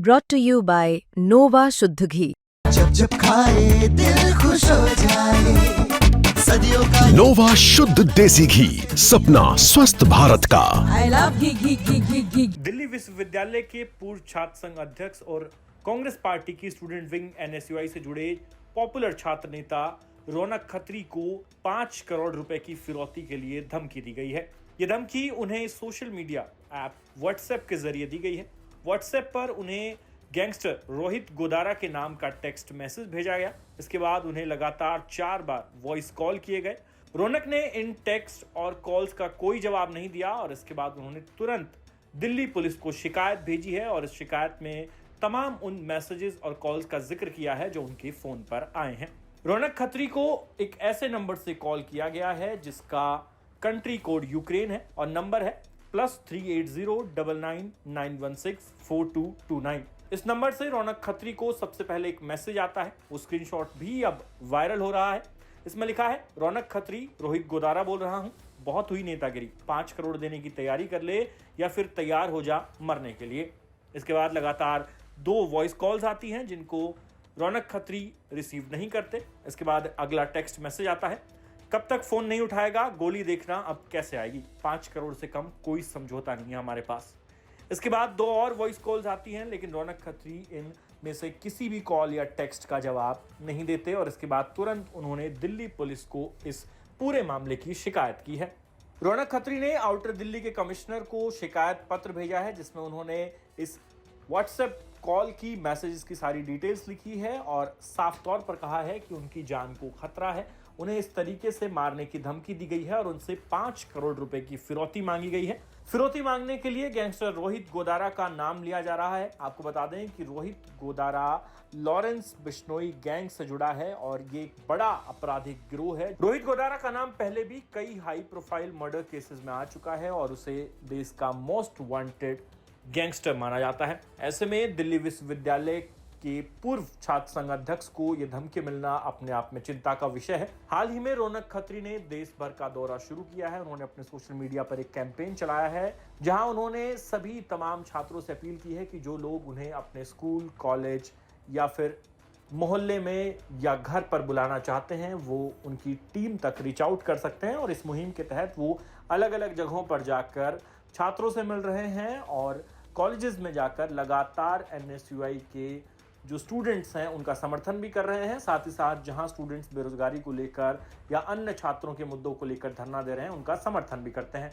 brought to you by Nova शुद्ध घी। जब जब खाए दिल खुश हो जाए, सदियों का नोवा शुद्ध देसी घी, सपना स्वस्थ भारत का। I love घी। दिल्ली विश्वविद्यालय के पूर्व छात्र संघ अध्यक्ष और कांग्रेस पार्टी की स्टूडेंट विंग NSUI से जुड़े पॉपुलर छात्र नेता रौनक खत्री को 5 करोड़ रुपए की फिरौती के लिए धमकी दी गई है। ये धमकी उन्हें सोशल मीडिया ऐप व्हाट्सएप के जरिए दी गई है। व्हाट्सएप पर उन्हें गैंगस्टर रोहित गोदारा के नाम का टेक्स्ट मैसेज भेजा गया। इसके बाद उन्हें लगातार 4 बार वॉइस कॉल किए गए। रौनक ने इन टेक्स्ट और कॉल्स का कोई जवाब नहीं दिया और इसके बाद उन्होंने तुरंत दिल्ली पुलिस को शिकायत भेजी है और इस शिकायत में तमाम उन मैसेजेस और कॉल्स का जिक्र किया है जो उनके फोन पर आए हैं। रौनक खत्री को एक ऐसे नंबर से कॉल किया गया है जिसका कंट्री कोड यूक्रेन है और नंबर है +3809991642229। इस नंबर से रौनक खत्री को सबसे पहले एक मैसेज आता है। वो स्क्रीनशॉट भी अब वायरल हो रहा है। इसमें लिखा है, रौनक खत्री रोहित गोदारा बोल रहा हूं, बहुत हुई नेतागिरी, 5 करोड़ देने की तैयारी कर ले या फिर तैयार हो जा मरने के लिए। इसके बाद लगातार 2 वॉइस कॉल्स आती हैं जिनको रौनक खत्री रिसीव नहीं करते। इसके बाद अगला टेक्स्ट मैसेज आता है, कब तक फोन नहीं उठाएगा, गोली देखना अब कैसे आएगी, 5 करोड़ से कम कोई समझौता नहीं है हमारे पास। इसके बाद 2 और वॉइस कॉल्स आती हैं लेकिन रौनक खत्री इन में से किसी भी कॉल या टेक्स्ट का जवाब नहीं देते और इसके बाद तुरंत उन्होंने दिल्ली पुलिस को इस पूरे मामले की शिकायत की है। रौनक खत्री ने आउटर दिल्ली के कमिश्नर को शिकायत पत्र भेजा है जिसमें उन्होंने इस व्हाट्सएप कॉल की मैसेजेस की सारी डिटेल्स लिखी है और साफ तौर पर कहा है कि उनकी जान को खतरा है, उन्हें इस तरीके से मारने की धमकी दी गई है और उनसे 5 करोड़ रुपए की फिरौती मांगी गई है। फिरौती मांगने के लिए गैंगस्टर रोहित गोदारा का नाम लिया जा रहा है। आपको बता दें कि रोहित गोदारा लॉरेंस बिश्नोई गैंग से जुड़ा है और ये एक बड़ा आपराधिक गिरोह है। रोहित गोदारा का नाम पहले भी कई हाई प्रोफाइल मर्डर केसेस में आ चुका है और उसे देश का मोस्ट वांटेड गैंगस्टर माना जाता है। ऐसे में दिल्ली विश्वविद्यालय के पूर्व छात्र संघ अध्यक्ष को यह धमकी मिलना अपने आप में चिंता का विषय है। हाल ही में रौनक खत्री ने देश भर का दौरा शुरू किया है। उन्होंने अपने सोशल मीडिया पर एक कैंपेन चलाया है जहां उन्होंने सभी तमाम छात्रों से अपील की है कि जो लोग उन्हें अपने स्कूल, कॉलेज या फिर मोहल्ले में या घर पर बुलाना चाहते हैं वो उनकी टीम तक रीच आउट कर सकते हैं और इस मुहिम के तहत वो अलग अलग जगहों पर जाकर छात्रों से मिल रहे हैं और कॉलेजेस में जाकर लगातार NSUI के जो स्टूडेंट्स हैं उनका समर्थन भी कर रहे हैं। साथ ही साथ जहां स्टूडेंट्स बेरोजगारी को लेकर या अन्य छात्रों के मुद्दों को लेकर धरना दे रहे हैं उनका समर्थन भी करते हैं।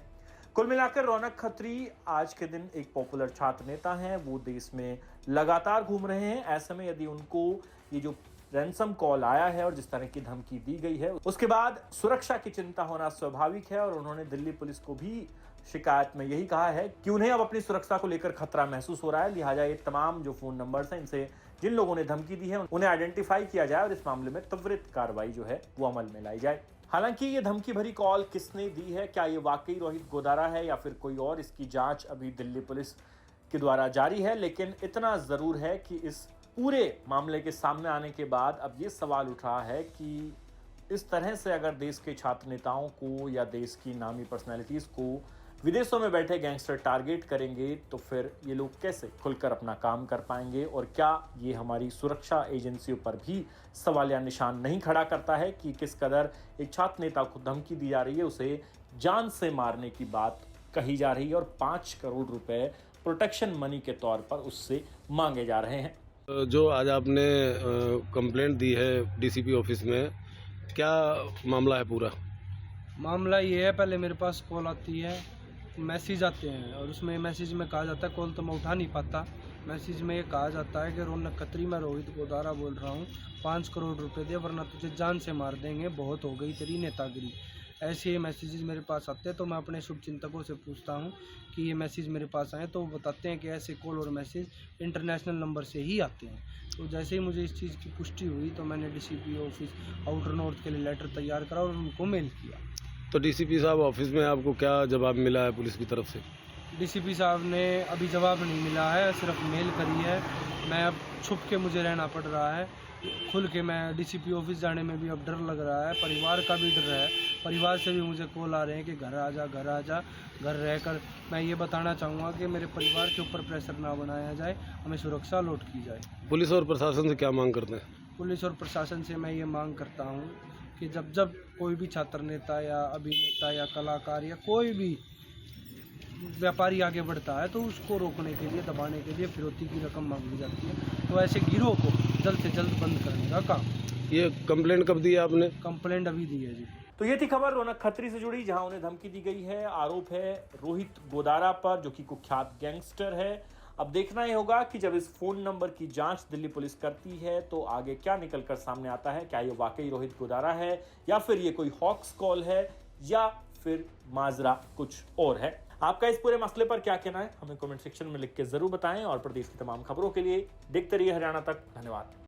कुल मिलाकर रौनक खत्री आज के दिन एक पॉपुलर छात्र नेता हैं। वो देश में लगातार घूम रहे हैं। ऐसे में यदि उनको ये जो रैंसम कॉल आया है और जिस तरह की धमकी दी गई है उसके बाद सुरक्षा की चिंता होना स्वाभाविक है और उन्होंने दिल्ली पुलिस को भी शिकायत में यही कहा है कि उन्हें अब अपनी सुरक्षा को लेकर खतरा महसूस हो रहा है। लिहाजा ये तमाम जो फोन नंबर्स हैं इनसे जिन लोगों ने धमकी दी है उन्हें आइडेंटिफाई किया जाए और इस मामले में त्वरित कार्रवाई जो है वो अमल में लाई जाए। हालांकि ये धमकी भरी कॉल किसने दी है, क्या ये वाकई रोहित गोदारा है या फिर कोई और, इसकी जांच अभी दिल्ली पुलिस के द्वारा जारी है। लेकिन इतना जरूर है कि इस पूरे मामले के सामने आने के बाद अब ये सवाल उठ रहा है कि इस तरह से अगर देश के छात्र नेताओं को या देश की नामी पर्सनैलिटीज को विदेशों में बैठे गैंगस्टर टारगेट करेंगे तो फिर ये लोग कैसे खुलकर अपना काम कर पाएंगे और क्या ये हमारी सुरक्षा एजेंसियों पर भी सवालिया निशान नहीं खड़ा करता है कि किस कदर एक छात्र नेता को धमकी दी जा रही है, उसे जान से मारने की बात कही जा रही है और 5 करोड़ रुपए प्रोटेक्शन मनी के तौर पर उससे मांगे जा रहे हैं। जो आज आपने कंप्लेंट दी है DCP ऑफिस में, क्या मामला है? पूरा मामला ये है, पहले मेरे पास कॉल आती है, मैसेज आते हैं और उसमें मैसेज में कहा जाता है, कॉल तो मैं उठा नहीं पाता, मैसेज में ये कहा जाता है कि रौनक खत्री मैं रोहित गोदारा बोल रहा हूँ, 5 करोड़ रुपए दे वरना तुझे जान से मार देंगे, बहुत हो गई तेरी नेतागिरी। ऐसे मैसेजेस मेरे पास आते हैं तो मैं अपने शुभचिंतकों से पूछता हूँ कि ये मैसेज मेरे पास आए तो वो बताते हैं कि ऐसे कॉल और मैसेज इंटरनेशनल नंबर से ही आते हैं। तो जैसे ही मुझे इस चीज़ की पुष्टि हुई तो मैंने DCP ऑफिस आउटर नॉर्थ के लिए लेटर तैयार करा और उनको मेल किया। तो DCP साहब ऑफिस में आपको क्या जवाब मिला है पुलिस की तरफ से? DCP साहब ने अभी जवाब नहीं मिला है, सिर्फ मेल करी है। मैं अब छुप के मुझे रहना पड़ रहा है खुल के मैं डीसीपी ऑफिस जाने में भी अब डर लग रहा है, परिवार का भी डर है। परिवार से भी मुझे कॉल आ रहे हैं कि घर आ जा, घर आ जा। घर रहकर मैं ये बताना चाहूँगा कि मेरे परिवार के ऊपर प्रेशर ना बनाया जाए, हमें सुरक्षा लौट की जाए। पुलिस और प्रशासन से क्या मांग करते हैं? पुलिस और प्रशासन से मैं ये मांग करता हूँ कि जब जब कोई भी छात्र नेता या अभिनेता या कलाकार या कोई भी व्यापारी आगे बढ़ता है तो उसको रोकने के लिए, दबाने के लिए फिरौती की रकम मांगी जाती है। तो ऐसे गिरोह को जल्द से जल्द बंद करने का काम। ये कंप्लेंट कब दी है आपने? कंप्लेंट अभी दी है जी। तो ये थी खबर रौनक खत्री से जुड़ी, जहां उन्हें धमकी दी गई है। आरोप है रोहित गोदारा पर, जो कि कुख्यात गैंगस्टर है। अब देखना ही होगा कि जब इस फोन नंबर की जांच दिल्ली पुलिस करती है तो आगे क्या निकलकर सामने आता है। क्या ये वाकई रोहित गोदारा है, या फिर ये कोई हॉक्स कॉल है, या फिर माजरा कुछ और है। आपका इस पूरे मसले पर क्या कहना है, हमें कमेंट सेक्शन में लिख के जरूर बताएं। और प्रदेश की तमाम खबरों के लिए देखते रहिए हरियाणा तक। धन्यवाद।